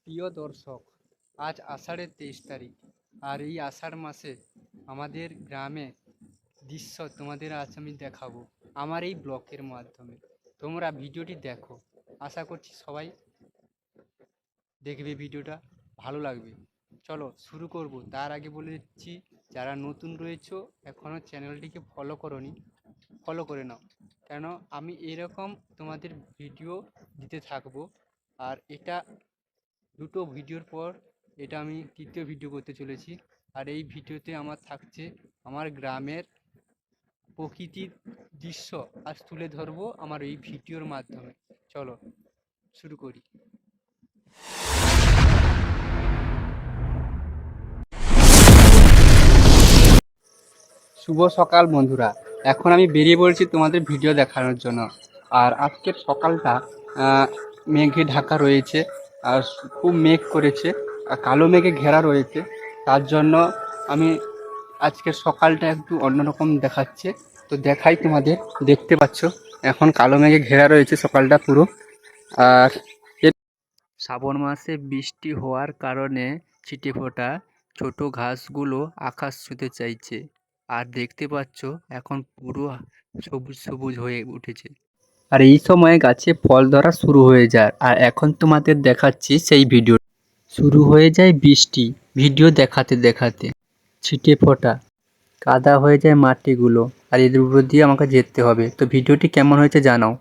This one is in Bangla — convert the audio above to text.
প্রিয় দর্শক, আজ আষাঢ়ের 23 তারিখ, আর এই আষাঢ় মাসে আমাদের গ্রামে দৃশ্য তোমাদের আজ আমি দেখাবো আমার এই ব্লগের মাধ্যমে। তোমরা ভিডিওটি দেখো, আশা করছি সবাই দেখবে, ভিডিওটা ভালো লাগবে। চলো শুরু করব। তার আগে বলে দিচ্ছি, যারা নতুন রয়েছো এখনও চ্যানেলটিকে ফলো করোনি, ফলো করে নাও, কেন আমি এরকম তোমাদের ভিডিও দিতে থাকবো। আর এটা দুটো ভিডিওর পর এটা আমি তৃতীয় ভিডিও করতে চলেছি। আর এই ভিডিওতে আমার থাকছে আমার গ্রামের প্রকৃতির দৃশ্য আজ তুলে ধরবো আমার এই ভিডিওর মাধ্যমে। চলো শুরু করি। শুভ সকাল বন্ধুরা, এখন আমি বেরিয়ে পড়েছি তোমাদের ভিডিও দেখানোর জন্য। আর আজকের সকালটা মেঘে ঢাকা রয়েছে, আর খুব মেঘ করেছে, আর কালো মেঘে ঘেরা রয়েছে। তার জন্য আমি আজকের সকালটা একটু অন্যরকম দেখাচ্ছে, তো দেখাই তোমাদের। দেখতে পাচ্ছ এখন কালো মেঘে ঘেরা রয়েছে সকালটা পুরো। আর শ্রাবণ মাসে বৃষ্টি হওয়ার কারণে ছিটেফোঁটা ছোট ঘাসগুলো আকাশ ছুঁতে চাইছে। আর দেখতে পাচ্ছ এখন পুরো সবুজ সবুজ হয়ে উঠেছে। আর এই সময় গাছে ফল ধরা শুরু হয়ে যায়। আর এখন তোমাদের দেখাচ্ছি সেই ভিডিও। শুরু হয়ে যায় বৃষ্টি, ভিডিও দেখাতে দেখাতে ছিটেফোঁটা কাদা হয়ে যায় মাটিগুলো, আর এদের উপর দিয়ে আমাকে যেতে হবে। তো ভিডিওটি কেমন হয়েছে জানাও।